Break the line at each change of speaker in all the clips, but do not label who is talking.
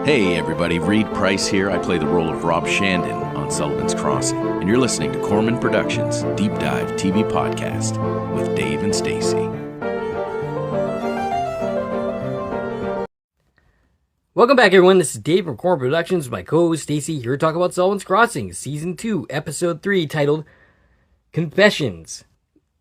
Hey everybody, Reed Price here. I play the role of Rob Shandon on Sullivan's Crossing, and you're listening to Corman Productions' Deep Dive TV Podcast with Dave and Stacie.
Welcome back, everyone. This is Dave from Corman Productions, my co-host Stacie, here to talk about Sullivan's Crossing, Season 2, Episode 3, titled Confessions.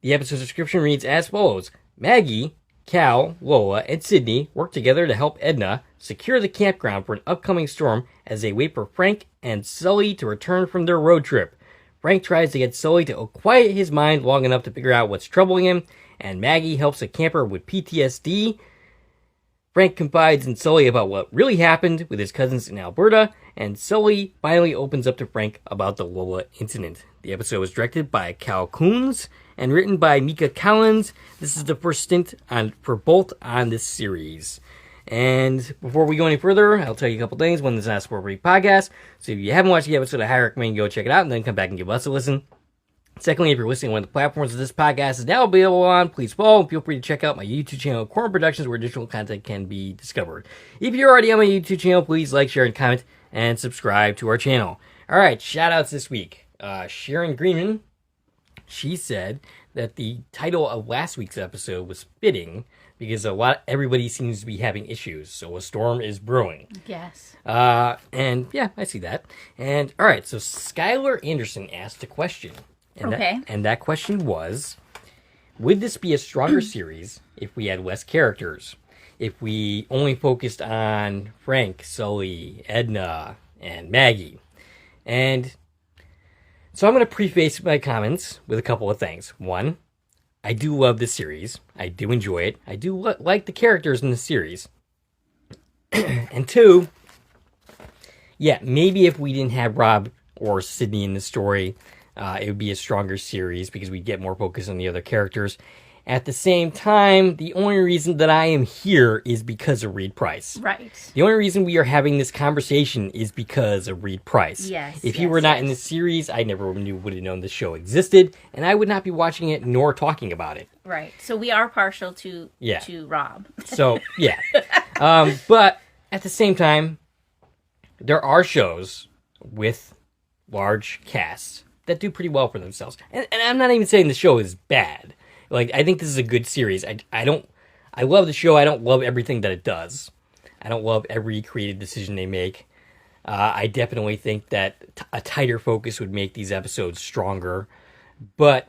The episode's description reads as follows. Maggie, Cal, Lola, and Sydney work together to help Edna secure the campground for an upcoming storm as they wait for Frank and Sully to return from their road trip. Frank tries to get Sully to quiet his mind long enough to figure out what's troubling him, and Maggie helps a camper with PTSD. Frank confides in Sully about what really happened with his cousins in Alberta, and Sully finally opens up to Frank about the Lola incident. The episode was directed by Cal Coons and written by Mika Collins. This is the first stint for both on this series. And before we go any further, I'll tell you a couple things. One, this is not a spoiler-free podcast, so if you haven't watched the episode, I highly recommend you go check it out and then come back and give us a listen. Secondly, if you're listening on one of the platforms that this podcast is now available on, please follow and feel free to check out my YouTube channel, Corman Productions, where additional content can be discovered. If you're already on my YouTube channel, please like, share, and comment, and subscribe to our channel. Alright, shout-outs this week. Sharon Greenman, she said that the title of last week's episode was fitting because everybody seems to be having issues, so a storm is brewing.
Yes.
And yeah, I see that. And all right, so Skylar Anderson asked a question. And that question was, would this be a stronger series if we had less characters? If we only focused on Frank, Sully, Edna, and Maggie? And so I'm going to preface my comments with a couple of things. One, I do love this series. I do enjoy it. I do like the characters in the series. And two, yeah, maybe if we didn't have Rob or Sydney in the story, it would be a stronger series because we'd get more focus on the other characters. At the same time, the only reason that I am here is because of Reed Price.
Right.
The only reason we are having this conversation is because of Reed Price.
Yes.
If he were not in this series, I never would have known this show existed, and I would not be watching it nor talking about it.
Right. So we are partial to Rob.
So, yeah. But at the same time, there are shows with large casts that do pretty well for themselves. And I'm not even saying the show is bad. Like, I think this is a good series. I love the show. I don't love everything that it does. I don't love every creative decision they make. I definitely think that a tighter focus would make these episodes stronger. But,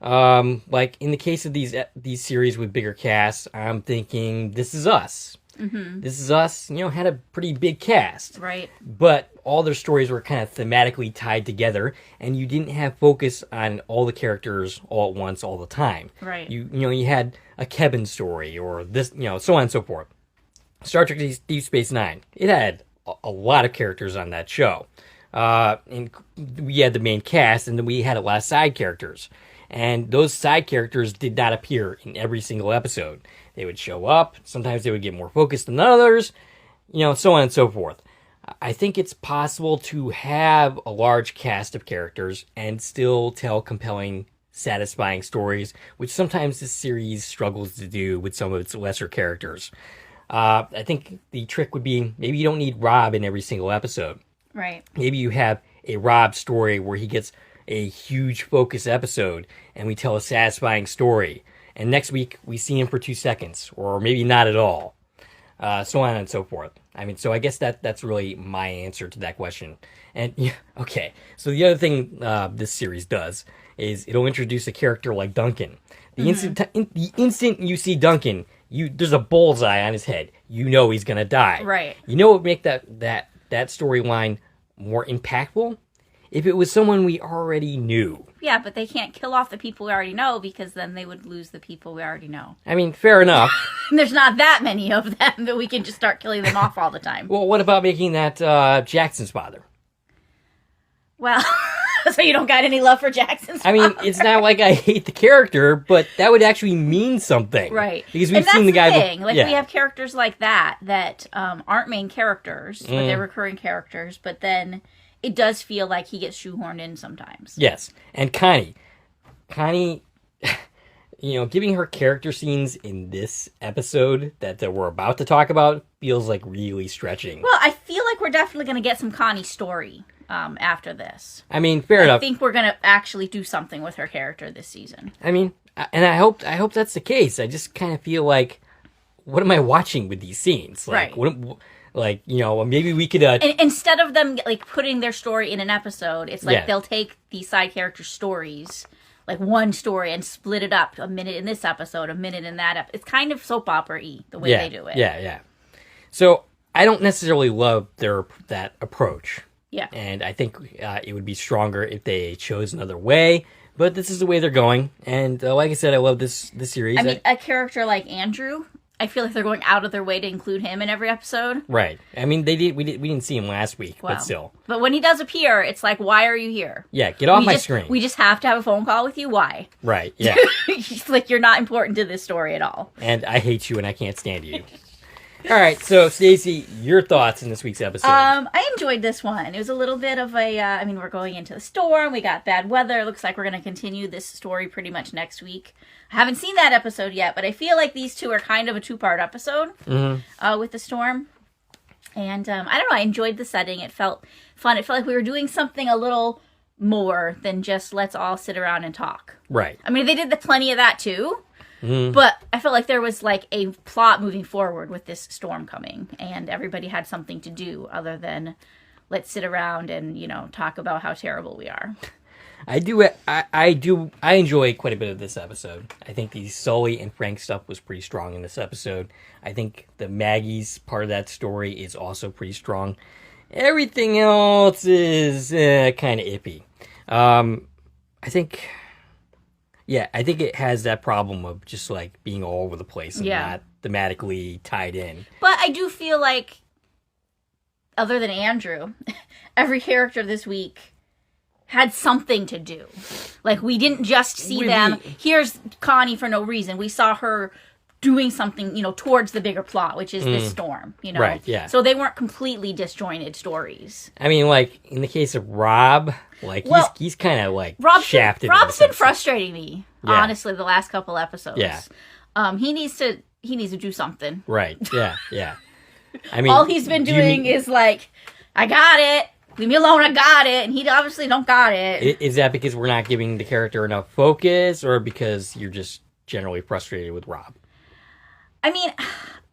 like, in the case of these series with bigger casts, I'm thinking This Is Us. Mm-hmm. This Is Us, had a pretty big cast.
Right.
But all their stories were kind of thematically tied together, and you didn't have focus on all the characters all at once all the time.
Right.
You had a Kevin story or this, so on and so forth. Star Trek Deep Space Nine, it had a lot of characters on that show. And we had the main cast, and then we had a lot of side characters. And those side characters did not appear in every single episode. They would show up. Sometimes they would get more focused than others, so on and so forth. I think it's possible to have a large cast of characters and still tell compelling, satisfying stories, which sometimes this series struggles to do with some of its lesser characters. I think the trick would be maybe you don't need Rob in every single episode.
Right.
Maybe you have a Rob story where he gets a huge focus episode and we tell a satisfying story. And next week we see him for 2 seconds, or maybe not at all. So on and so forth. I mean, so I guess that's really my answer to that question. And, okay, so the other thing this series does is it'll introduce a character like Duncan. The instant you see Duncan, there's a bullseye on his head. You know he's going to die.
Right.
You know what would make that storyline more impactful? If it was someone we already knew.
Yeah, but they can't kill off the people we already know because then they would lose the people we already know.
I mean, fair enough.
There's not that many of them that we can just start killing them off all the time.
Well, what about making that Jackson's father?
Well, so you don't got any love for Jackson's father?
I mean, it's not like I hate the character, but that would actually mean something.
Right.
Because we've seen the guy...
Thing. We have characters like that aren't main characters, but they're recurring characters, but then... It does feel like he gets shoehorned in sometimes.
Yes. And Connie, giving her character scenes in this episode that we're about to talk about feels like really stretching.
Well, I feel like we're definitely going to get some Connie story after this.
I mean, fair enough.
I think we're going to actually do something with her character this season.
I mean, and I hope that's the case. I just kind of feel like, what am I watching with these scenes? Like,
right.
Maybe we could...
instead of them, like, putting their story in an episode, it's like they'll take these side character stories, like one story, and split it up. A minute in this episode, a minute in that episode. It's kind of soap opera-y, the way they do it.
Yeah. So, I don't necessarily love that approach.
Yeah.
And I think it would be stronger if they chose another way. But this is the way they're going. And like I said, I love this series.
I mean, a character like Andrew... I feel like they're going out of their way to include him in every episode.
Right. I mean, we didn't see him last week, but still.
But when he does appear, it's like, why are you here?
Yeah, get off my screen.
We just have to have a phone call with you? Why?
Right, yeah.
It's like, you're not important to this story at all.
And I hate you and I can't stand you. All right, so Stacie, your thoughts in this week's episode?
I enjoyed this one. It was a little bit of a, we're going into the storm. We got bad weather. It looks like we're going to continue this story pretty much next week. I haven't seen that episode yet, but I feel like these two are kind of a two-part episode with the storm. And I don't know, I enjoyed the setting. It felt fun. It felt like we were doing something a little more than just let's all sit around and talk.
Right.
I mean, they did plenty of that too. But I felt like there was like a plot moving forward with this storm coming, and everybody had something to do other than let's sit around and, talk about how terrible we are. I enjoy quite a bit of this episode. I think the Sully and Frank stuff was pretty strong in this episode. I think the Maggie's part of that story is also pretty strong. Everything else is kind of iffy. I think it has that problem of just like being all over the place and not thematically tied in. But I do feel like, other than Andrew, every character this week had something to do. Like, we didn't just see them, here's Connie for no reason. We saw her doing something, towards the bigger plot, which is this storm,
Right, yeah.
So they weren't completely disjointed stories.
I mean, like, in the case of Rob, like, he's kind of, like, shafted.
Rob's been frustrating me, honestly, the last couple episodes.
Yeah.
He needs to do something.
Right, yeah. I mean,
all he's been doing is like, I got it. Leave me alone, I got it. And he obviously don't got it.
Is that because we're not giving the character enough focus, or because you're just generally frustrated with Rob?
I mean,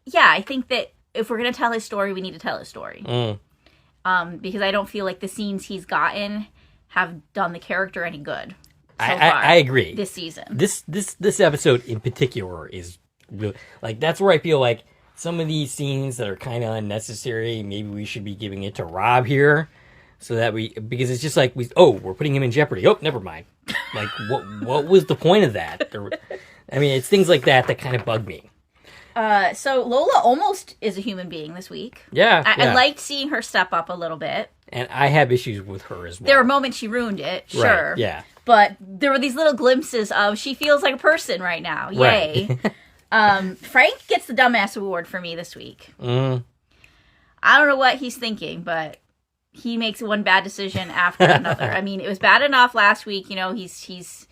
yeah, I think that if we're going to tell his story, we need to tell his story. Because I don't feel like the scenes he's gotten have done the character any good so far.
I agree.
This season.
This episode in particular is really, like, that's where I feel like some of these scenes that are kind of unnecessary, maybe we should be giving it to Rob here. So that because it's just like, we're putting him in jeopardy. Oh, never mind. Like, what was the point of that? I mean, it's things like that kind of bug me.
So Lola almost is a human being this week.
Yeah.
I liked seeing her step up a little bit.
And I have issues with her as well.
There were moments she ruined it, sure.
Right, yeah.
But there were these little glimpses of she feels like a person right now. Yay. Right. Frank gets the dumbass award for me this week. I don't know what he's thinking, but he makes one bad decision after another. I mean, it was bad enough last week. He's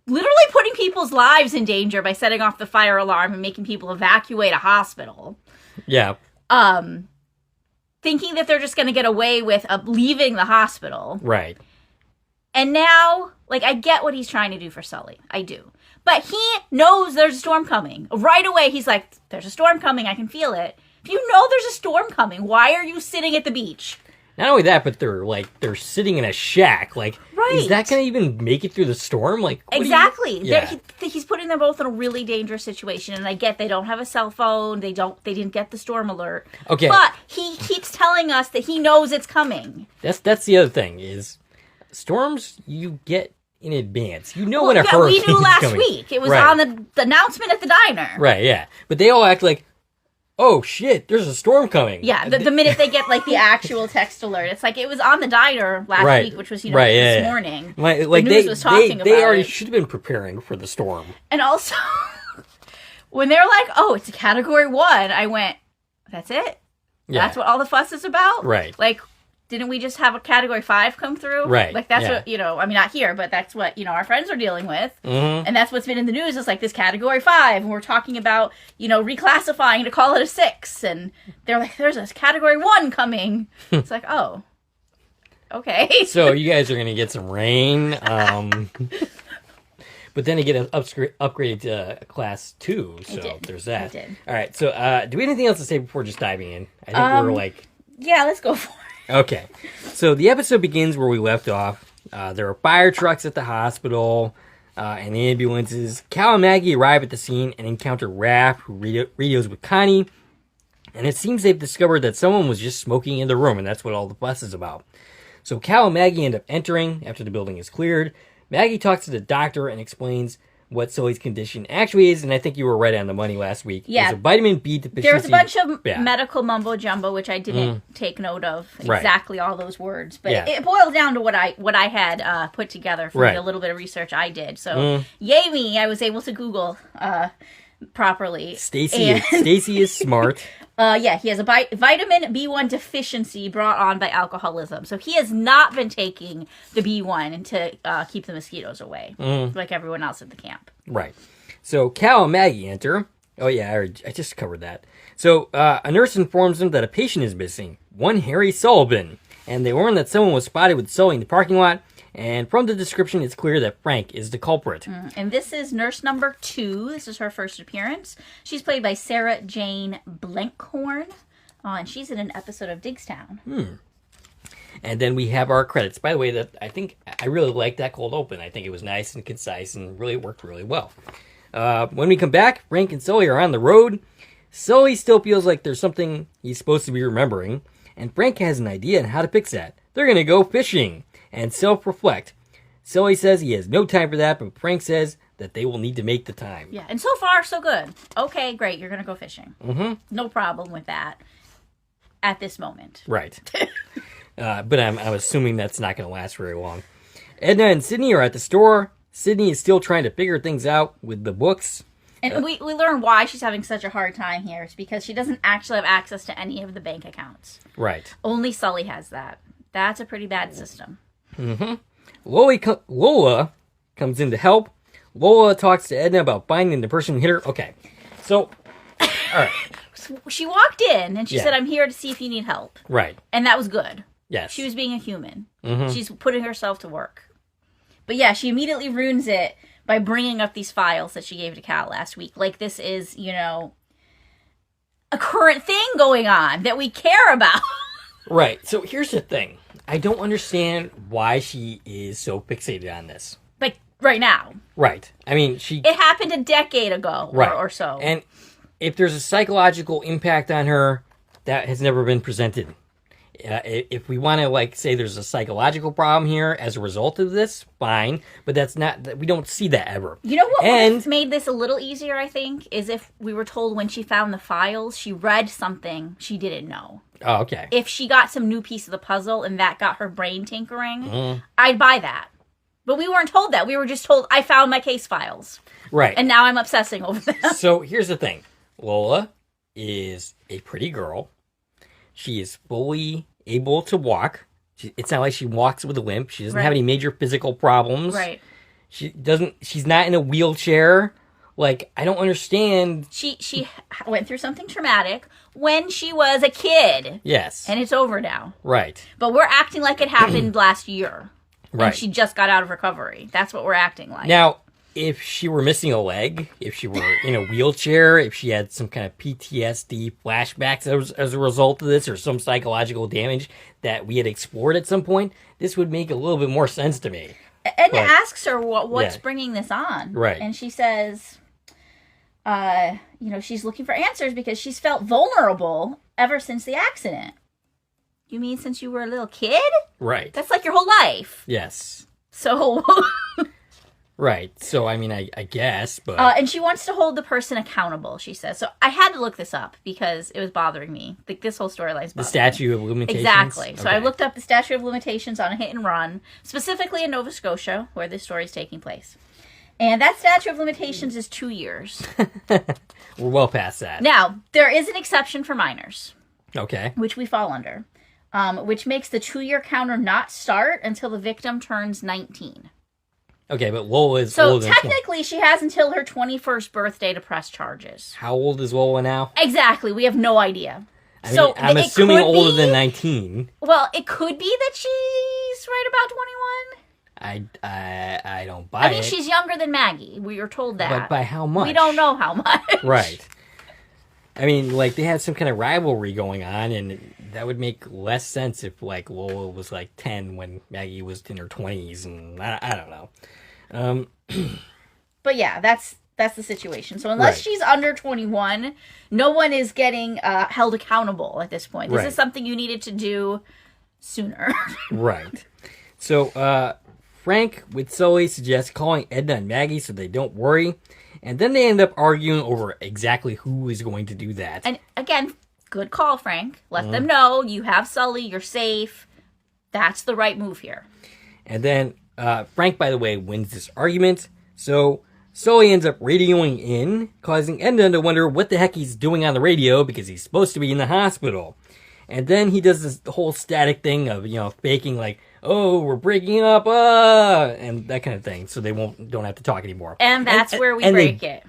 literally putting people's lives in danger by setting off the fire alarm and making people evacuate a hospital.
Yeah.
Thinking that they're just going to get away with leaving the hospital.
Right.
And now, like, I get what he's trying to do for Sully. I do. But he knows there's a storm coming. Right away, he's like, there's a storm coming. I can feel it. If you know there's a storm coming, why are you sitting at the beach?
Not only that, but they're sitting in a shack. Like,
right.
Is that going to even make it through the storm? Like,
exactly.
Yeah.
He's putting them both in a really dangerous situation, and I get they don't have a cell phone. They didn't get the storm alert.
Okay.
But he keeps telling us that he knows it's coming.
That's the other thing is storms you get in advance. You know when a hurricane is coming.
We knew last week. It was on the announcement at the diner.
Right. Yeah. But they all act like, oh shit, there's a storm coming.
Yeah, the minute they get like the actual text alert, it's like it was on the diner last week, which was this morning.
Like
the news was talking about
they already
it.
should have been preparing for the storm.
And also, when they're like, "Oh, it's a Category 1," I went, "That's it?
Yeah.
That's what all the fuss is about?"
Right.
Like,
didn't we just have a Category 5 come through?
Right.
Like, that's what, I mean, not here, but that's what, our friends are dealing with.
Mm-hmm.
And that's what's been in the news. It's like this Category 5, and we're talking about, reclassifying to call it a 6. And they're like, there's a Category 1 coming. It's like, oh, okay.
So you guys are going to get some rain. But then you get an upgrade to Class 2, so there's that.
I did.
All right, so do we have anything else to say before just diving in? I think we're like...
Yeah, let's go for it.
Okay, so the episode begins where we left off. There are fire trucks at the hospital and the ambulances. Cal and Maggie arrive at the scene and encounter Raph, who radios with Connie. And it seems they've discovered that someone was just smoking in the room, and that's what all the fuss is about. So Cal and Maggie end up entering after the building is cleared. Maggie talks to the doctor and explains what Sully's condition actually is, and I think you were right on the money last week.
Yeah.
There's a vitamin B deficiency.
There was a bunch of medical mumbo-jumbo, which I didn't take note of exactly all those words. But it boiled down to what I had put together from the little bit of research I did. So, yay me, I was able to Google properly.
Stacie is smart.
He has a vitamin B1 deficiency brought on by alcoholism. So he has not been taking the B1 to keep the mosquitoes away, like everyone else at the camp.
Right. So Cal and Maggie enter. Oh, yeah, I just covered that. So a nurse informs them that a patient is missing, one Harry Sullivan. And they learn that someone was spotted with Sully in the parking lot. And from the description, it's clear that Frank is the culprit.
And this is nurse number 2. This is her first appearance. She's played by Sarah Jane Blenkhorn. And she's in an episode of Digstown.
And then we have our credits. By the way, I really liked that cold open. I think it was nice and concise and really worked really well. When we come back, Frank and Sully are on the road. Sully still feels like there's something he's supposed to be remembering. And Frank has an idea on how to fix that. They're going to go fishing and self-reflect. Sully says he has no time for that, but Frank says that they will need to make the time.
Yeah, and so far, so good. Okay, great, you're going to go fishing. No problem with that at this moment.
Right. But I'm assuming that's not going to last very long. Edna and Sydney are at the store. Sydney is still trying to figure things out with the books.
And we learn why she's having such a hard time here. It's because she doesn't actually have access to any of the bank accounts.
Right.
Only Sully has that. That's a pretty bad system.
Lola comes in to help. Lola talks to Edna about finding the person who hit her. Okay, so, all right.
She walked in and she said, I'm here to see if you need help.
Right.
And that was good.
Yes.
She was being a human. She's putting herself to work. But yeah, she immediately ruins it by bringing up these files that she gave to Cal last week. Like this is, a current thing going on that we care about.
Right. So here's the thing. I don't understand why she is so fixated on this.
Like, right now.
Right. I mean,
it happened a decade ago or so.
And if there's a psychological impact on her, that has never been presented. If we want to, say there's a psychological problem here as a result of this, fine. But that's not, we don't see that ever.
You know what would have made this a little easier, I think, is if we were told when she found the files, she read something she didn't know.
Oh, okay.
If she got some new piece of the puzzle and that got her brain tinkering, I'd buy that. But we weren't told that. We were just told, I found my case files.
Right.
And now I'm obsessing over them.
So here's the thing. Lola is a pretty girl. She is fully able to walk. It's not like she walks with a limp. She doesn't have any major physical problems.
Right.
She's not in a wheelchair. I don't understand.
She went through something traumatic when she was a kid.
Yes.
And it's over now.
Right.
But we're acting like it happened last year.
Right.
And she just got out of recovery. That's what we're acting like.
Now, if she were missing a leg, if she were in a wheelchair, if she had some kind of PTSD flashbacks as a result of this or some psychological damage that we had explored at some point, this would make a little bit more sense to me.
Edna asks her what's bringing this on.
Right.
And she says, she's looking for answers because she's felt vulnerable ever since the accident. You mean since you were a little kid?
Right.
That's like your whole life.
Yes.
So...
Right. So, I mean, I guess, but...
and she wants to hold the person accountable, she says. So I had to look this up because it was bothering me. This whole storyline's bothering me.
The statute of limitations?
Exactly.
Okay.
So I looked up the statute of limitations on a hit and run, specifically in Nova Scotia, where this story is taking place. And that statute of limitations is 2 years.
We're well past that.
Now, there is an exception for minors.
Okay.
Which we fall under. which makes the 2-year counter not start until the victim turns 19.
Okay, but Lola is
so
older than... So
technically, she has until her 21st birthday to press charges.
How old is Lola now?
Exactly. We have no idea.
I mean, I'm assuming older than 19.
Well, it could be that she's right about 21.
I don't buy it.
I mean, she's younger than Maggie. We were told that.
But by how much?
We don't know how much.
Right. I mean, like, they had some kind of rivalry going on, and that would make less sense if, like, Lola was, like, 10 when Maggie was in her 20s, and I don't know.
But yeah, that's the situation. So unless she's under 21, no one is getting held accountable at this point. This is something you needed to do sooner. Right.
So, Frank with Sully suggests calling Edna and Maggie so they don't worry. And then they end up arguing over exactly who is going to do that.
And again, good call, Frank. Let them know you have Sully, you're safe. That's the right move here.
And then Frank, by the way, wins this argument. So Sully ends up radioing in, causing Edna to wonder what the heck he's doing on the radio because he's supposed to be in the hospital. And then he does this whole static thing of, faking like, oh, we're breaking up, and that kind of thing, so they don't have to talk anymore.
And that's where we break it.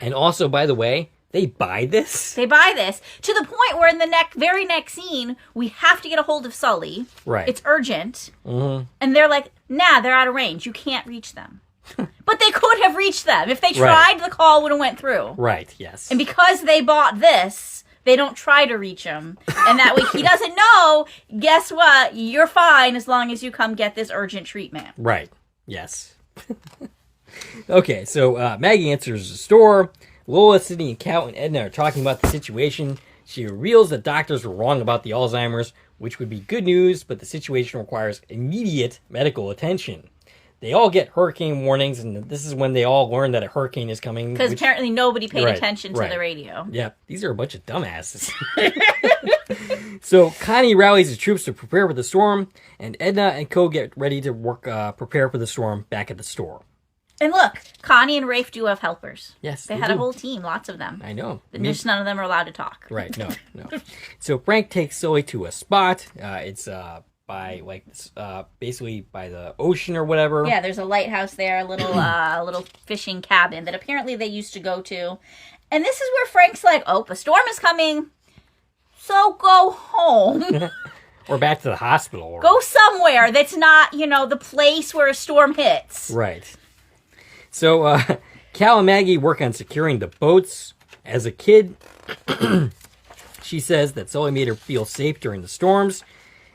And also, by the way, they buy this.
They buy this to the point where in the very next scene, we have to get a hold of Sully.
Right.
It's urgent. Mm-hmm. And they're like, nah, they're out of range. You can't reach them. But they could have reached them. If they tried, the call would have went through.
Right, yes.
And because they bought this, they don't try to reach him. And that way he doesn't know, guess what? You're fine as long as you come get this urgent treatment.
Right. Yes. Okay, so Maggie enters the store. Lola, Sydney, and Cal and Edna are talking about the situation. She reveals that doctors were wrong about the Alzheimer's, which would be good news, but the situation requires immediate medical attention. They all get hurricane warnings, and this is when they all learn that a hurricane is coming.
Because apparently nobody paid attention to the radio.
Yeah, these are a bunch of dumbasses. So Connie rallies the troops to prepare for the storm, and Edna and Co get ready to prepare for the storm back at the store.
And look, Connie and Rafe do have helpers.
Yes,
they had a whole team, lots of them.
I know.
Just none of them are allowed to talk.
Right, no. So Frank takes Sully to a spot. It's by basically by the ocean or whatever.
Yeah, there's a lighthouse there, a little fishing cabin that apparently they used to go to. And this is where Frank's like, oh, a storm is coming, so go home.
Or back to the hospital. Or...
Go somewhere that's not, the place where a storm hits.
Right. So Cal and Maggie work on securing the boats. As a kid, she says that Sully made her feel safe during the storms.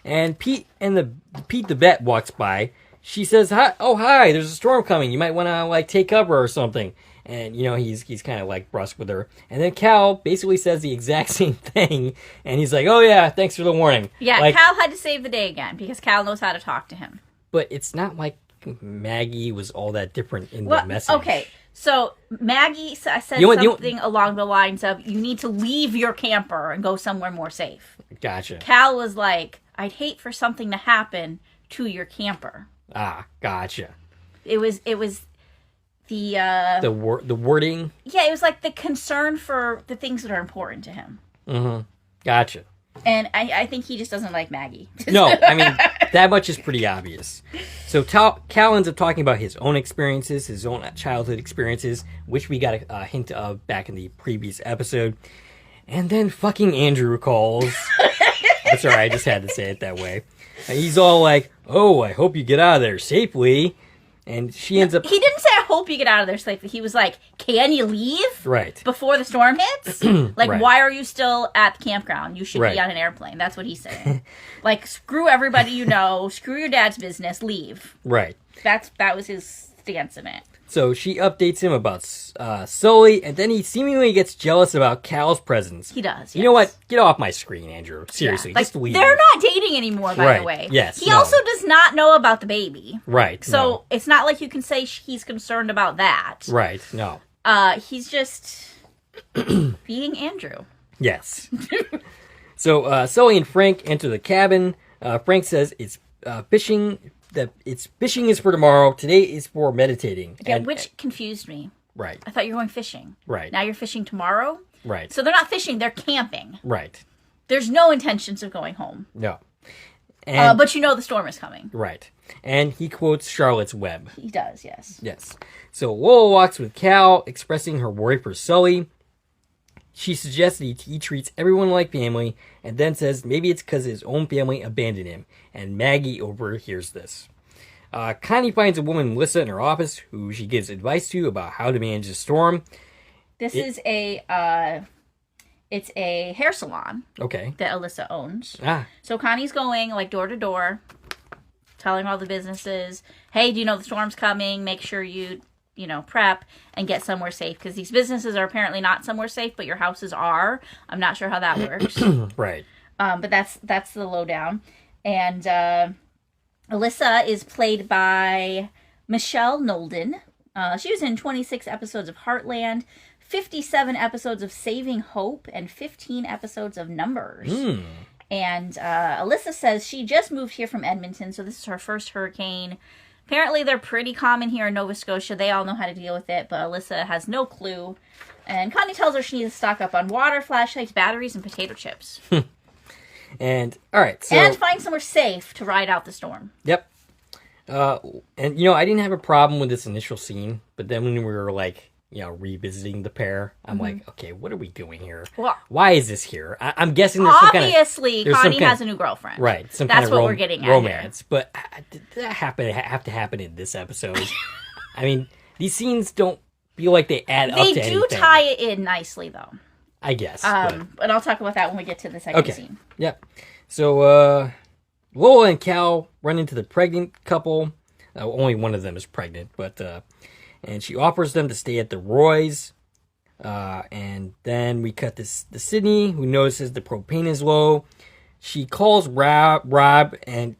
And Pete the vet walks by. She says, hi, there's a storm coming. You might want to take cover or something. And he's kind of brusque with her. And then Cal basically says the exact same thing. And he's like, oh yeah, thanks for the warning.
Yeah, Cal had to save the day again because Cal knows how to talk to him.
But it's not like Maggie was all that different in the message.
Okay, so Maggie said something along the lines of, you need to leave your camper and go somewhere more safe.
Gotcha.
Cal was like, I'd hate for something to happen to your camper.
Ah, gotcha.
It was the
wording.
Yeah, it was like the concern for the things that are important to him.
Mm-hmm. Gotcha.
And I think he just doesn't like Maggie.
No, I mean, that much is pretty obvious. So Cal ends up talking about his own experiences, his own childhood experiences, which we got a hint of back in the previous episode. And then fucking Andrew calls. That's all right, I just had to say it that way. And he's all like, oh, I hope you get out of there safely. And she ends up...
He didn't say, I hope you get out of there safely. He was like, can you leave?
Right.
Before the storm hits?
Right.
Why are you still at the campground? You should be on an airplane. That's what he's saying. Screw everybody you know. Screw your dad's business. Leave.
Right.
That was his stance in it.
So she updates him about Sully, and then he seemingly gets jealous about Cal's presence.
He does. Yes.
You know what? Get off my screen, Andrew. Seriously, just leave.
They're not dating anymore, by the way.
Yes.
He also does not know about the baby.
Right.
So it's not like you can say he's concerned about that.
Right. No.
He's just being Andrew.
Yes. So Sully and Frank enter the cabin. Frank says it's fishing. Fishing is for tomorrow. Today is for meditating.
Yeah, which confused me.
Right.
I thought you were going fishing.
Right.
Now you're fishing tomorrow?
Right.
So they're not fishing, they're camping.
Right.
There's no intentions of going home.
No. And,
but you know the storm is coming.
Right. And he quotes Charlotte's Web.
He does, yes.
Yes. So Lola walks with Cal, expressing her worry for Sully. She suggests that he treats everyone like family, and then says maybe it's because his own family abandoned him, and Maggie overhears this. Connie finds a woman, Melissa, in her office, who she gives advice to about how to manage the storm.
It's a hair salon.
Okay.
That Alyssa owns.
Ah.
So Connie's going like door to door, telling all the businesses, "Hey, do you know the storm's coming? Make sure you prep and get somewhere safe, because these businesses are apparently not somewhere safe, but your houses are. I'm not sure how that works."
Right.
But that's the lowdown. And Alyssa is played by Michelle Nolden. She was in 26 episodes of Heartland, 57 episodes of Saving Hope, and 15 episodes of Numbers. And Alyssa says she just moved here from Edmonton, so this is her first hurricane. Apparently they're pretty common here in Nova Scotia. They all know how to deal with it, but Alyssa has no clue. And Connie tells her she needs to stock up on water, flashlights, batteries, and potato chips.
And, all right, so...
And find somewhere safe to ride out the storm.
Yep. And, I didn't have a problem with this initial scene, but then when we were, revisiting the pair, I'm like, okay, what are we doing here?
Well,
why is this here? I'm guessing there's
obviously Connie has a new girlfriend.
Right.
That's what we're getting at
romance. Here. But did that have to happen in this episode? I mean, these scenes don't feel like they add up to anything. They do
tie it in nicely, though.
I guess.
But I'll talk about that when we get to the second scene.
Yep. So, Lola and Cal run into the pregnant couple. Only one of them is pregnant, but... and she offers them to stay at the Roy's. And then we cut to Sydney, who notices the propane is low. She calls Rob and,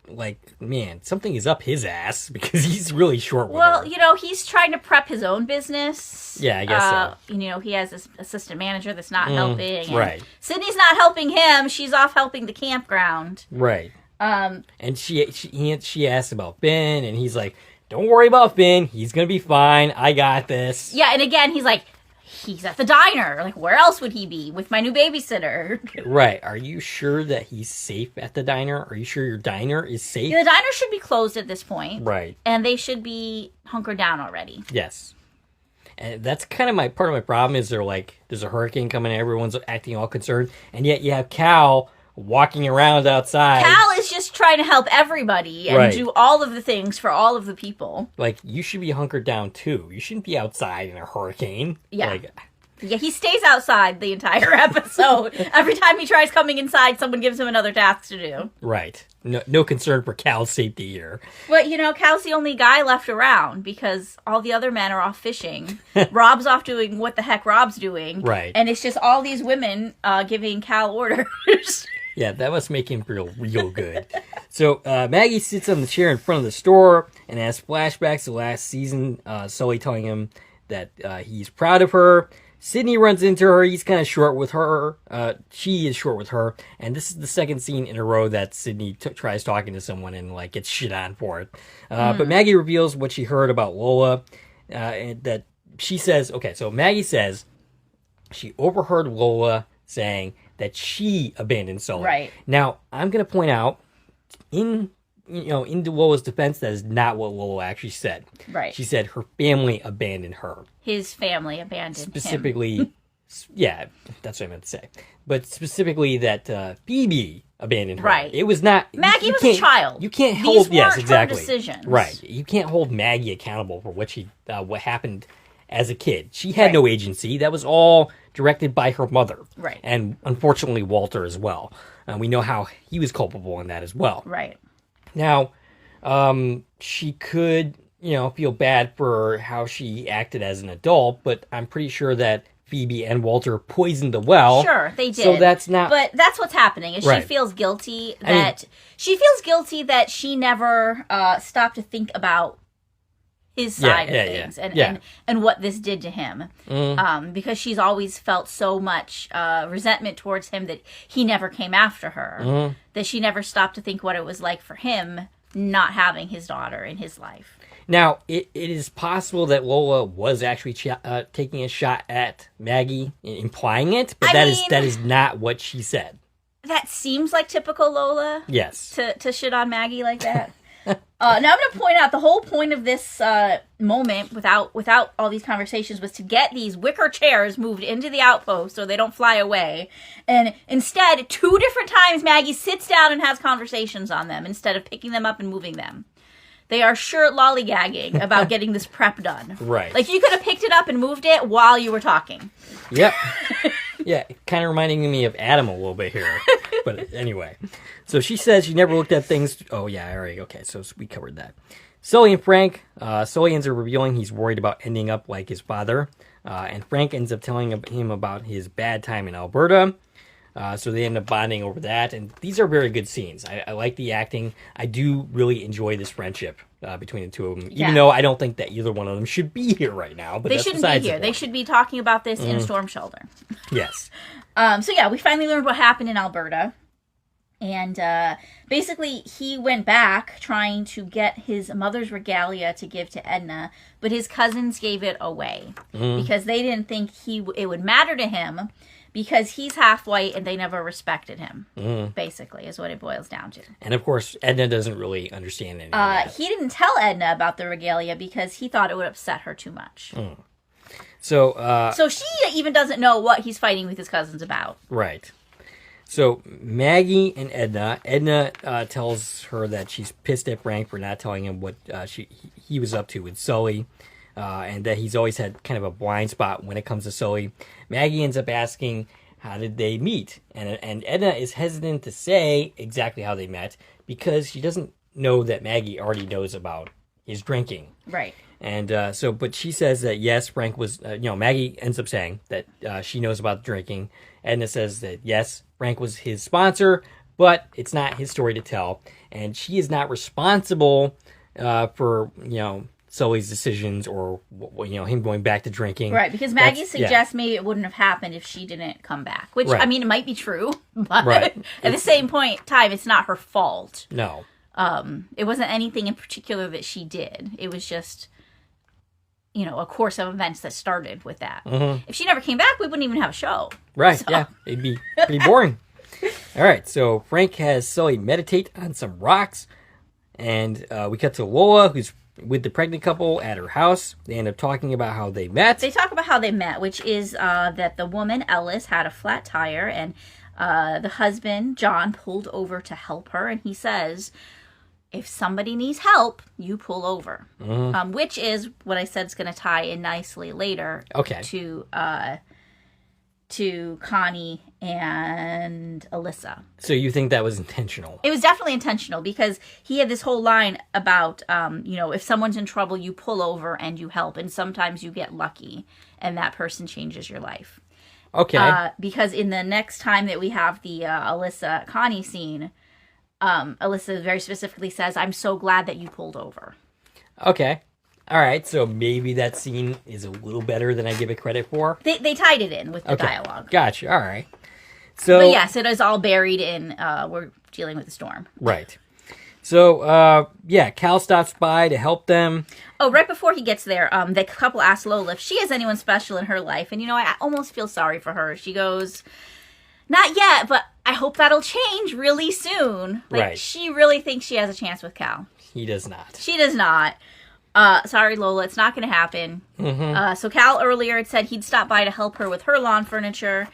man, something is up his ass because he's really short with her.
Well, he's trying to prep his own business.
Yeah, I guess so.
He has this assistant manager that's not helping.
Right.
Sydney's not helping him. She's off helping the campground.
Right. And she asks about Ben, and he's like, don't worry about Finn. He's going to be fine. I got this.
Yeah, and again, he's like, he's at the diner. Like, where else would he be? With my new babysitter.
Right. Are you sure that he's safe at the diner? Are you sure your diner is safe?
Yeah, the diner should be closed at this point.
Right.
And they should be hunkered down already.
Yes. And that's kind of part of my problem is there's a hurricane coming and everyone's acting all concerned. And yet you have Cal walking around outside.
Cal is just trying to help everybody and do all of the things for all of the people.
You should be hunkered down too. You shouldn't be outside in a hurricane.
Yeah. Yeah, he stays outside the entire episode. Every time he tries coming inside, someone gives him another task to do.
Right. No concern for Cal's safety here.
But, Cal's the only guy left around because all the other men are off fishing. Rob's off doing what the heck Rob's doing.
Right.
And it's just all these women giving Cal orders.
Yeah, that must make him feel real good. So Maggie sits on the chair in front of the store and has flashbacks to last season. Sully telling him that he's proud of her. Sydney runs into her. He's kind of short with her. She is short with her. And this is the second scene in a row that Sydney tries talking to someone and gets shit on for it. But Maggie reveals what she heard about Lola. And that she says, so Maggie says she overheard Lola saying that she abandoned Sully.
Right.
Now, I'm going to point out, in Lola's defense, that is not what Lola actually said.
Right.
She said her family abandoned her.
His family abandoned
specifically,
him.
Yeah, that's what I meant to say. But specifically that Phoebe abandoned her.
Right.
It was not...
Maggie was a child.
You can't hold...
These weren't
exactly.
her decisions.
Right. You can't hold Maggie accountable for what happened as a kid. She had no agency. That was all directed by her mother.
Right.
And unfortunately, Walter as well. We know how he was culpable in that as well.
Right.
Now, she could, feel bad for how she acted as an adult, but I'm pretty sure that Phoebe and Walter poisoned the well.
Sure, they did.
So that's not...
But that's what's happening, is she feels guilty that... she never stopped to think about his side of things and what this did to him. Because she's always felt so much resentment towards him that he never came after her. That she never stopped to think what it was like for him not having his daughter in his life.
Now, it is possible that Lola was actually taking a shot at Maggie, implying it, but that is not what she said.
that seems like typical Lola.
Yes.
To shit on Maggie like that. Now I'm going to point out the whole point of this moment without all these conversations was to get these wicker chairs moved into the outpost so they don't fly away. And instead, 2 different times Maggie sits down and has conversations on them instead of picking them up and moving them. They are sure lollygagging about getting this prep done.
Right.
Like, you could have picked it up and moved it while you were talking.
Yep. Yeah, kind of reminding me of Adam a little bit here. But anyway. So she says she never looked at things. Oh, yeah, all right. Okay, so we covered that. Sully and Frank. Sully ends up revealing he's worried about ending up like his father. And Frank ends up telling him about his bad time in Alberta. So they end up bonding over that. And these are very good scenes. I like the acting. I do really enjoy this friendship between the two of them.
Yeah.
Even though I don't think that either one of them should be here right now. But
they shouldn't be here. They should be talking about this in a storm shelter.
Yes.
So yeah, we finally learned what happened in Alberta. And basically, he went back trying to get his mother's regalia to give to Edna, but his cousins gave it away because they didn't think it would matter to him because he's half white and they never respected him, basically, is what it boils down to.
And of course, Edna doesn't really understand any of that.
He didn't tell Edna about the regalia because he thought it would upset her too much.
So
she even doesn't know what he's fighting with his cousins about.
Right. So Maggie and Edna tells her that she's pissed at Frank for not telling him what he was up to with Sully, and that he's always had kind of a blind spot when it comes to Sully. Maggie ends up asking, how did they meet? And Edna is hesitant to say exactly how they met because she doesn't know that Maggie already knows about his drinking.
Right.
And but she says that yes, Frank was, Maggie ends up saying that she knows about the drinking. Edna says that yes, Frank was his sponsor, but it's not his story to tell. And she is not responsible for, Sully's decisions or, him going back to drinking.
Right, because Maggie suggests maybe it wouldn't have happened if she didn't come back. Which, right. I mean, it might be true, but at the same time, it's not her fault.
No.
It wasn't anything in particular that she did. It was just, a course of events that started with that. Mm-hmm. If she never came back, we wouldn't even have a show.
Right,
so.
Yeah. It'd be pretty boring. All right, so Frank has Sully meditate on some rocks. And we cut to Lola, who's with the pregnant couple at her house. They end up talking about how they met.
They talk about how they met, which is that the woman, Ellis, had a flat tire. And the husband, John, pulled over to help her. And he says, if somebody needs help, you pull over. Mm-hmm. Which is what I said is going to tie in nicely later to Connie and Alyssa.
So you think that was intentional?
It was definitely intentional because he had this whole line about, if someone's in trouble, you pull over and you help. And sometimes you get lucky and that person changes your life.
Okay.
Because in the next time that we have the Alyssa-Connie scene, Alyssa very specifically says, I'm so glad that you pulled over.
Okay. All right. So maybe that scene is a little better than I give it credit for.
They tied it in with the dialogue.
Gotcha. All right. So,
but yes, it is all buried in, we're dealing with the storm.
Right. So, Cal stops by to help them.
Oh, right before he gets there, the couple asks Lola if she has anyone special in her life. And, I almost feel sorry for her. She goes, not yet, but I hope that'll change really soon.
Right.
She really thinks she has a chance with Cal.
He does not.
She does not. Sorry, Lola, it's not going to happen. Mm-hmm. So Cal earlier had said he'd stop by to help her with her lawn furniture.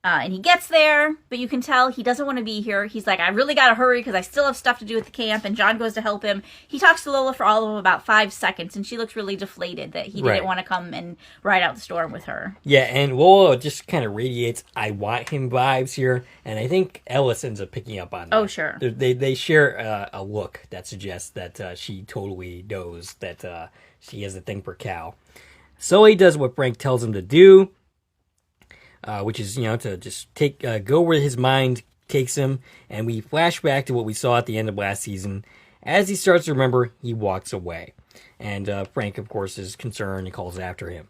And he gets there, but you can tell he doesn't want to be here. He's like, I really got to hurry because I still have stuff to do at the camp. And John goes to help him. He talks to Lola for all of about 5 seconds, and she looks really deflated that he didn't want to come and ride out the storm with her.
Yeah, and Lola just kind of radiates I want him vibes here. And I think Ellis ends up picking up on that.
Oh, sure.
They share a look that suggests that she totally knows that she has a thing for Cal. Sully does what Frank tells him to do. Which is, to just go where his mind takes him. And we flash back to what we saw at the end of last season. As he starts to remember, he walks away. And Frank, of course, is concerned and calls after him.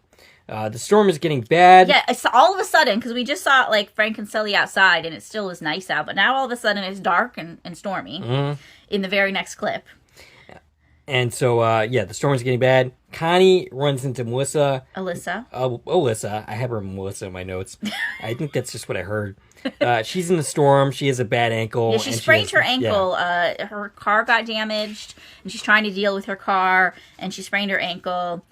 The storm is getting bad.
Yeah, it's all of a sudden, because we just saw Frank and Sully outside, and it still was nice out. But now all of a sudden it's dark and stormy in the very next clip.
And so, the storm's getting bad. Connie runs into Alyssa. I have her Melissa in my notes. I think that's just what I heard. She's in the storm. She has a bad ankle.
Yeah, she sprained her ankle. Yeah. Her car got damaged, and she's trying to deal with her car, and she sprained her ankle.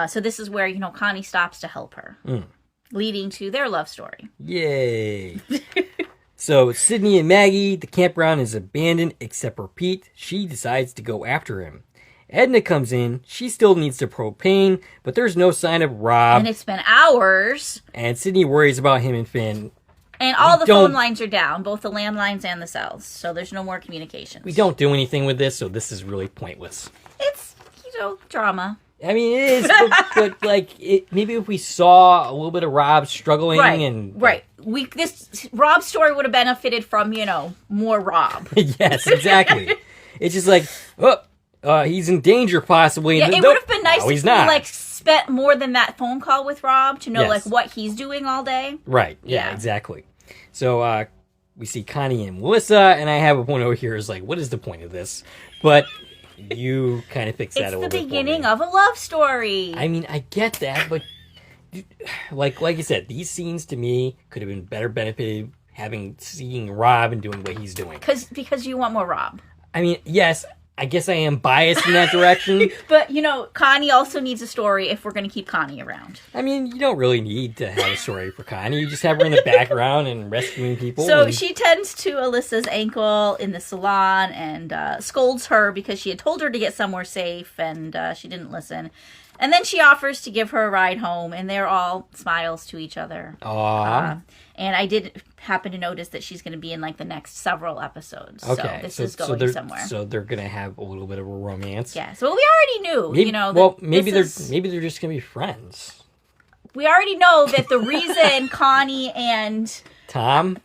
So this is where, Connie stops to help her, leading to their love story.
Yay. So Sydney and Maggie, the campground is abandoned except for Pete. She decides to go after him. Edna comes in. She still needs the propane, but there's no sign of Rob.
And it's been hours.
And Sydney worries about him and Finn.
And all the phone lines are down, both the landlines and the cells. So there's no more communications.
We don't do anything with this, so this is really pointless.
It's, drama.
I mean, it is, but maybe if we saw a little bit of Rob struggling
Right. This Rob story would have benefited from, more Rob.
Yes, exactly. It's just like, he's in danger possibly.
Yeah, it would have been nice
if
he spent more than that phone call with Rob to know what he's doing all day.
Right. Yeah, exactly. So we see Connie and Melissa, and I have a point over here is like, what is the point of this? But you kind of fix that a little bit.
It's the beginning of a love story.
I mean, I get that, but like you said, these scenes to me could have been better benefited seeing Rob and doing what he's doing.
Because you want more Rob.
I mean, yes, I guess I am biased in that direction.
But, Connie also needs a story if we're going to keep Connie around.
I mean, you don't really need to have a story for Connie. You just have her in the background and rescuing people.
So she tends to Alyssa's ankle in the salon and scolds her because she had told her to get somewhere safe and she didn't listen. And then she offers to give her a ride home, and they're all smiles to each other.
Aww.
And I did happen to notice that she's going to be in the next several episodes. Okay. So this is going somewhere.
So they're going to have a little bit of a romance.
Yeah. So we already knew,
maybe they're just going to be friends.
We already know that the reason Connie and
Tom,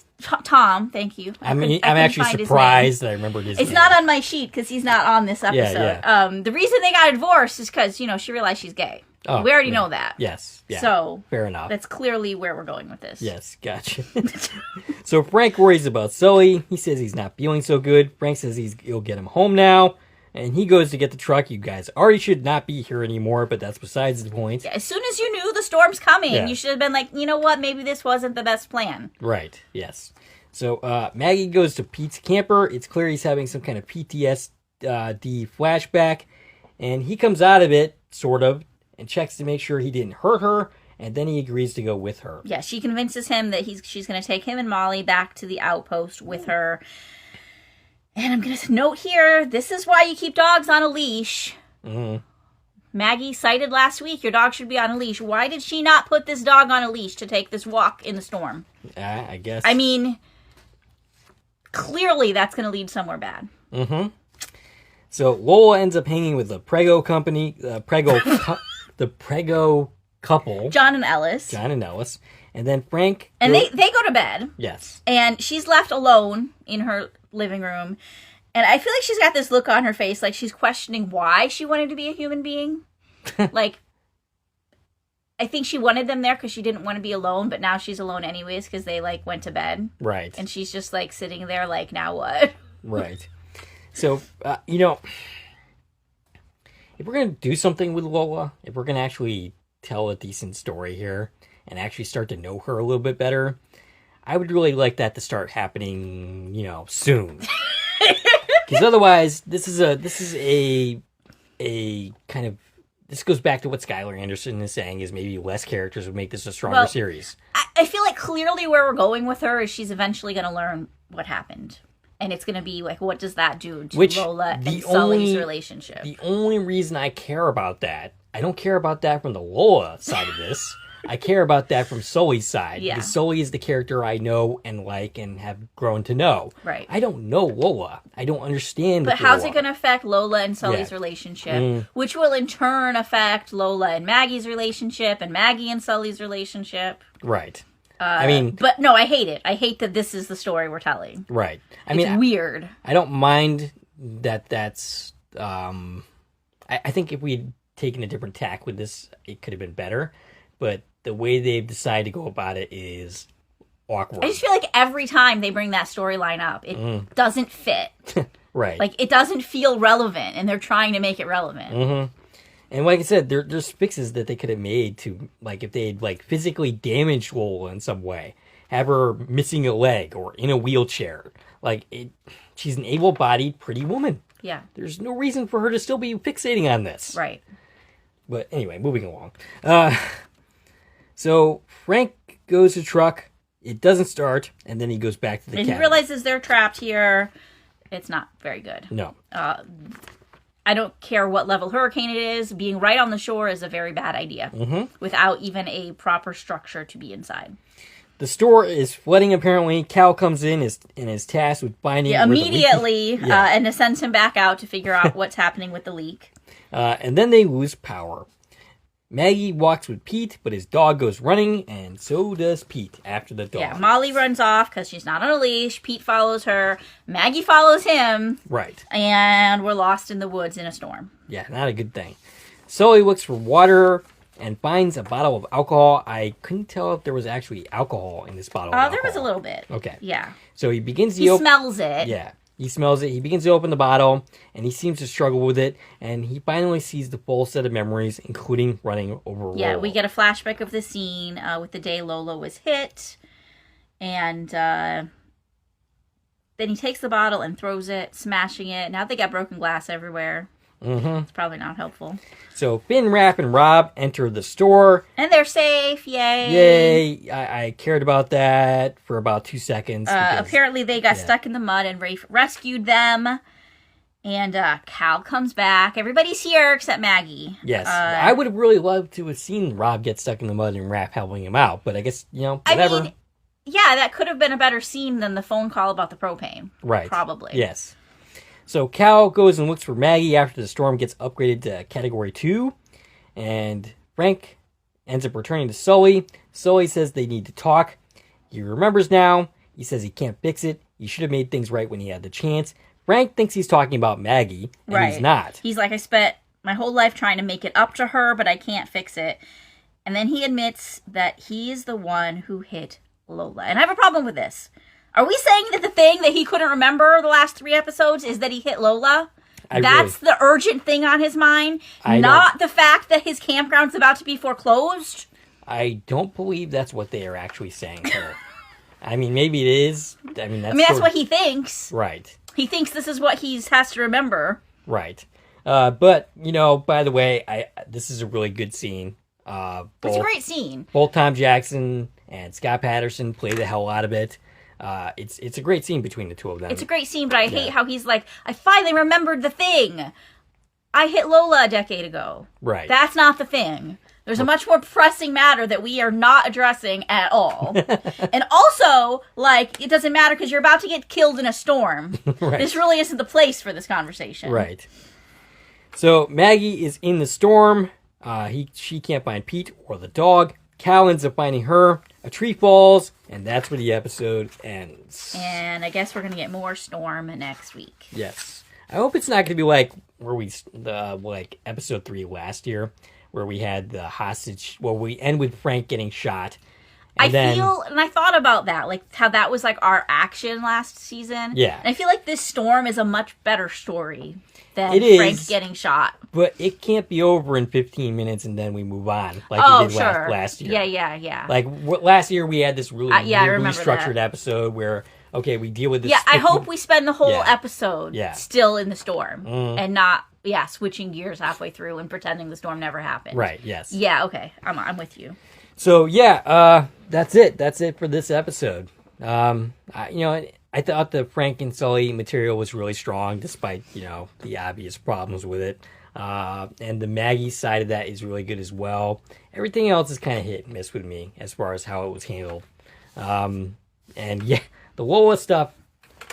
thank you.
I'm actually surprised that I remembered his name.
It's not on my sheet because he's not on this episode. Yeah. The reason they got divorced is because, she realized she's gay. Oh, we already know that.
Yes. Yeah.
So
fair enough.
That's clearly where we're going with this.
Yes, gotcha. So Frank worries about Sully. He says he's not feeling so good. Frank says he'll get him home now. And he goes to get the truck. You guys already should not be here anymore, but that's besides the point.
Yeah, as soon as you knew the storm's coming, you should have been like, you know what, maybe this wasn't the best plan.
Right, yes. So Maggie goes to Pete's camper. It's clear he's having some kind of PTSD flashback. And he comes out of it, sort of, and checks to make sure he didn't hurt her. And then he agrees to go with her. Yeah,
she convinces him that she's going to take him and Molly back to the outpost with her. And I'm going to note here, this is why you keep dogs on a leash. Mm-hmm. Maggie cited last week, your dog should be on a leash. Why did she not put this dog on a leash to take this walk in the storm?
I guess.
I mean, clearly that's going to lead somewhere bad.
Mm-hmm. So Lola ends up hanging with the Prego company, the Prego couple.
John and Ellis.
And then Frank.
And they go to bed.
Yes.
And she's left alone in her living room. And I feel like she's got this look on her face, like she's questioning why she wanted to be a human being. Like, I think she wanted them there because she didn't want to be alone, but now she's alone anyways because they, went to bed.
Right.
And she's just, sitting there like, now what?
Right. So, if we're going to do something with Lola, if we're going to actually tell a decent story here and actually start to know her a little bit better, I would really like that to start happening, soon. Because otherwise, this is a kind of, this goes back to what Skylar Anderson is saying, is maybe less characters would make this a stronger series.
I feel like clearly where we're going with her is she's eventually going to learn what happened. And it's going to be what does that do to Lola and Sully's relationship?
The only reason I care about that, I don't care about that from the Lola side of this. I care about that from Sully's side. Yeah. Because Sully is the character I know and like and have grown to know.
Right.
I don't know Lola. I don't understand
But how's it going to affect Lola and Sully's relationship? Which will in turn affect Lola and Maggie's relationship and Maggie and Sully's relationship.
Right.
But no, I hate it. I hate that this is the story we're telling.
Right.
It's weird.
I don't mind that's, I think if we'd taken a different tack with this, it could have been better. But the way they've decided to go about it is awkward.
I just feel like every time they bring that storyline up, it doesn't fit.
Right.
Like, it doesn't feel relevant, and they're trying to make it relevant.
Mm-hmm. And like I said, there's fixes that they could have made to, like, if they had, like, physically damaged Lola in some way, have her missing a leg or in a wheelchair. Like, she's an able-bodied, pretty woman.
Yeah.
There's no reason for her to still be fixating on this.
Right.
But anyway, moving along. So Frank goes to truck. It doesn't start, and then he goes back to the cabin.
And he realizes they're trapped here. It's not very good.
No.
I don't care what level hurricane it is. Being right on the shore is a very bad idea.
Mm-hmm.
Without even a proper structure to be inside.
The store is flooding, apparently. Cal comes in and is tasked with finding...
Yeah, immediately, and sends him back out to figure out what's happening with the leak.
And then they lose power. Maggie walks with Pete, but his dog goes running, and so does Pete after the dog.
Yeah, Molly runs off because she's not on a leash. Pete follows her. Maggie follows him.
Right.
And we're lost in the woods in a storm.
Yeah, not a good thing. Sully looks for water and finds a bottle of alcohol. I couldn't tell if there was actually alcohol in this bottle of alcohol.
There was a little bit.
Okay.
Yeah.
So he begins to...
He smells it.
Yeah. He smells it. He begins to open the bottle, and he seems to struggle with it. And he finally sees the full set of memories, including running over
Yeah,
Lola.
we get a flashback of the scene with the day Lola was hit. And then he takes the bottle and throws it, smashing it. Now they got broken glass everywhere.
Mm-hmm.
It's probably not helpful.
So Finn, Raph, and Rob enter the store.
And they're safe. Yay.
Yay. I cared about that for about 2 seconds.
Apparently they got stuck in the mud and Rafe rescued them. And Cal comes back. Everybody's here except Maggie.
Yes. I would have really loved to have seen Rob get stuck in the mud and Raph helping him out. But I guess, whatever.
I mean, yeah, that could have been a better scene than the phone call about the propane.
Right.
Probably.
Yes. So Cal goes and looks for Maggie after the storm gets upgraded to Category 2. And Frank ends up returning to Sully. Sully says they need to talk. He remembers now. He says he can't fix it. He should have made things right when he had the chance. Frank thinks he's talking about Maggie, and he's not.
He's like, I spent my whole life trying to make it up to her, but I can't fix it. And then he admits that he's the one who hit Lola. And I have a problem with this. Are we saying that the thing that he couldn't remember the last 3 episodes is that he hit Lola? That's the urgent thing on his mind? Not the fact that his campground's about to be foreclosed?
I don't believe that's what they are actually saying to her. I mean, maybe it is.
That's what he thinks.
Right.
He thinks this is what he has to remember.
Right. But, by the way, this is a really good scene.
It's a great scene.
Both Tom Jackson and Scott Patterson play the hell out of it. It's a great scene between the two of them.
It's a great scene, but I hate how he's like, I finally remembered the thing. I hit Lola a decade ago.
Right.
That's not the thing. There's a much more pressing matter that we are not addressing at all. And also, it doesn't matter because you're about to get killed in a storm. Right. This really isn't the place for this conversation.
Right. So Maggie is in the storm. She can't find Pete or the dog. Cal ends up finding her. A tree falls, and that's where the episode ends.
And I guess we're going to get more storm next week.
Yes. I hope it's not going to be like episode 3 last year, where we had the hostage. Well, we end with Frank getting shot. And
I thought about that, how that was our action last season.
Yeah.
And I feel like this storm is a much better story than Frank getting shot.
But it can't be over in 15 minutes and then we move on, we did last year.
Yeah.
Last year we had this really
really
structured episode where, okay, we deal with this.
Yeah, I hope we spend the whole episode still in the storm and not, switching gears halfway through and pretending the storm never happened.
Right, yes.
Yeah, okay. I'm with you.
So, that's it. That's it for this episode. I thought the Frank and Sully material was really strong, despite, the obvious problems with it. And the Maggie side of that is really good as well. Everything else is kind of hit and miss with me as far as how it was handled. The Lola stuff,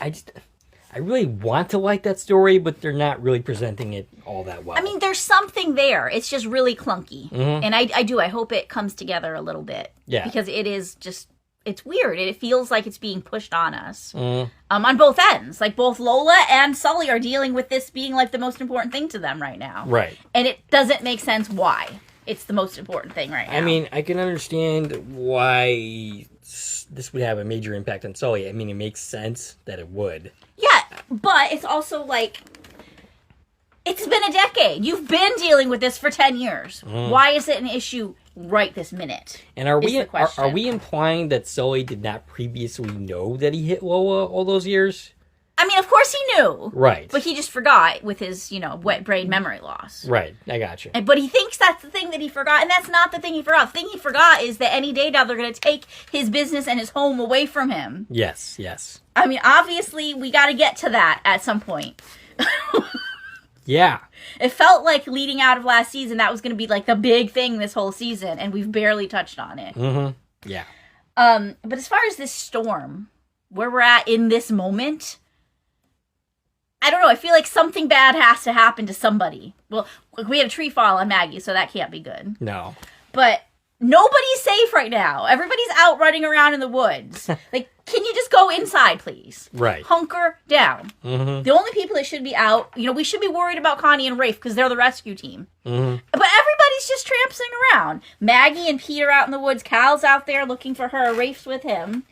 I really want to like that story, but they're not really presenting it all that well.
I mean, there's something there. It's just really clunky. Mm-hmm. And I hope it comes together a little bit. Yeah. Because it is just, it's weird. It feels like it's being pushed on us. On both ends. Both Lola and Sully are dealing with this being the most important thing to them right now.
Right.
And it doesn't make sense why it's the most important thing right now.
I mean, I can understand why this would have a major impact on Sully. I mean, it makes sense that it would.
Yeah, But it's also like, it's been a decade. You've been dealing with this for 10 years. Why is it an issue right this minute?
And are we implying that Sully did not previously know that he hit Lola all those years?
I mean, of course he knew.
Right.
But he just forgot with his, wet brain memory loss.
Right. I got you.
But he thinks that's the thing that he forgot, and that's not the thing he forgot. The thing he forgot is that any day now they're going to take his business and his home away from him.
Yes.
I mean, obviously, we got to get to that at some point.
Yeah.
It felt like leading out of last season, that was going to be like the big thing this whole season, and we've barely touched on it.
Mm-hmm. Yeah.
But as far as this storm, where we're at in this moment, I don't know. I feel like something bad has to happen to somebody. Well, we had a tree fall on Maggie, so that can't be good.
No.
But nobody's safe right now. Everybody's out running around in the woods. Like, can you just go inside, please?
Right.
Hunker down.
Mm-hmm.
The only people that should be out, we should be worried about Connie and Rafe because they're the rescue team.
Mm-hmm.
But everybody's just tramping around. Maggie and Peter out in the woods. Cal's out there looking for her. Rafe's with him.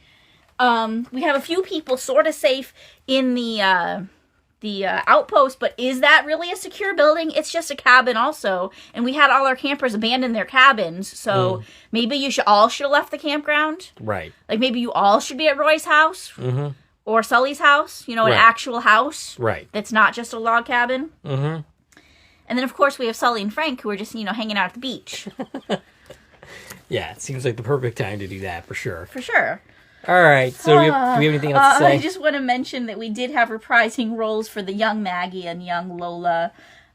We have a few people sort of safe in the outpost, but is that really a secure building? It's just a cabin also, and we had all our campers abandon their cabins, so maybe you all should have left the campground. Right. Like, maybe you all should be at Roy's house, or Sully's house, an actual house. Right. That's not just a log cabin. Mm-hmm. And then, of course, we have Sully and Frank, who are just, hanging out at the beach.
Yeah, it seems like the perfect time to do that, for sure.
For sure.
All right, so do we have anything else to say?
I just want to mention that we did have reprising roles for the young Maggie and young Lola.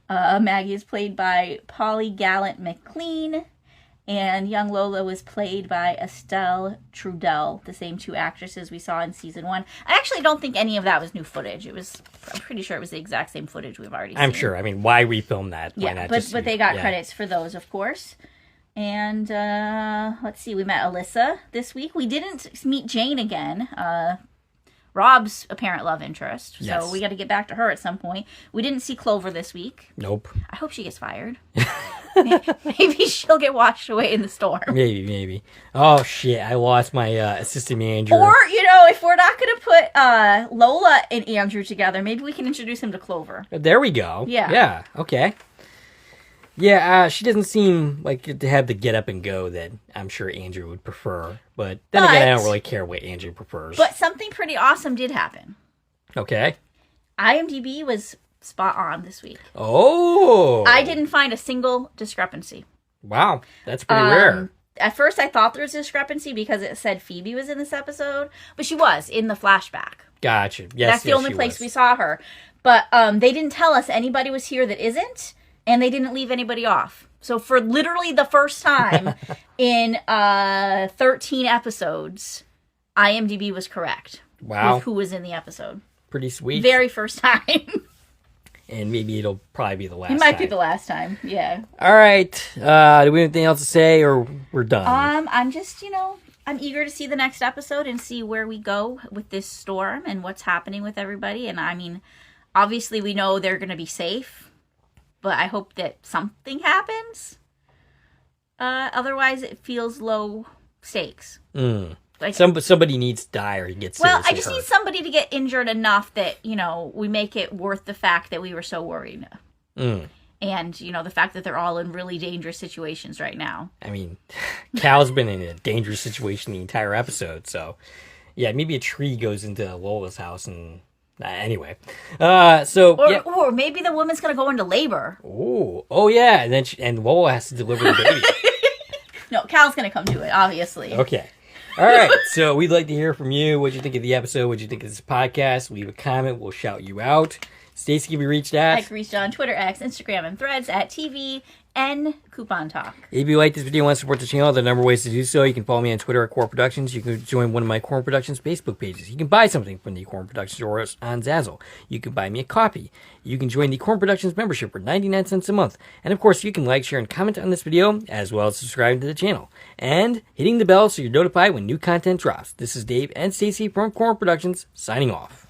Maggie is played by Polly Gallant McLean, and young Lola was played by Estelle Trudell, the same two actresses we saw in season 1. I actually don't think any of that was new footage. I'm pretty sure it was the exact same footage we've already seen.
I'm sure. I mean, why refilm that?
Why not but they got credits for those, of course. And let's see, we met Alyssa this week. We didn't meet Jane again, Rob's apparent love interest. Yes. So we got to get back to her at some point. We didn't see Clover this week. Nope. I hope she gets fired. Maybe she'll get washed away in the storm.
Maybe. Oh, shit, I lost my assistant manager.
Or, if we're not going to put Lola and Andrew together, maybe we can introduce him to Clover.
There we go. Yeah, okay. Yeah, she doesn't seem like to have the get up and go that I'm sure Andrew would prefer. But then again, I don't really care what Andrew prefers.
But something pretty awesome did happen.
Okay.
IMDb was spot on this week.
Oh!
I didn't find a single discrepancy.
Wow, that's pretty rare.
At first, I thought there was a discrepancy because it said Phoebe was in this episode. But she was in the flashback.
Gotcha. Yes,
that's the only place we saw her. But they didn't tell us anybody was here that isn't. And they didn't leave anybody off. So for literally the first time in 13 episodes, IMDb was correct.
Wow.
With who was in the episode.
Pretty sweet.
Very first time.
And maybe it'll probably be the last time.
It might be the last time, yeah.
All right. Do we have anything else to say, or we're done?
I'm just, I'm eager to see the next episode and see where we go with this storm and what's happening with everybody. And I mean, obviously we know they're going to be safe. But I hope that something happens. Otherwise, it feels low stakes.
Like, somebody needs to die or get seriously
hurt. Well, I just need somebody to get injured enough that, we make it worth the fact that we were so worried. And, the fact that they're all in really dangerous situations right now.
I mean, Cal's been in a dangerous situation the entire episode. So, yeah, maybe a tree goes into Lola's house and... Anyway,
or maybe the woman's gonna go into labor.
Oh yeah, and then and Lola has to deliver the baby.
No, Cal's gonna come do it, obviously.
Okay, all right. So we'd like to hear from you. What you think of the episode? What you think of this podcast? Leave a comment. We'll shout you out. Stacie can be reached at.
I can reach on Twitter, X, Instagram, and Threads at TV and Coupon Talk.
If you like this video and want to support the channel, there are a number of ways to do so. You can follow me on Twitter at Core Productions. You can join one of my Core Productions Facebook pages. You can buy something from the Core Productions or on Zazzle. You can buy me a copy. You can join the Core Productions membership for 99 cents a month. And of course, you can like, share, and comment on this video, as well as subscribing to the channel. And hitting the bell so you're notified when new content drops. This is Dave and Stacie from Core Productions, signing off.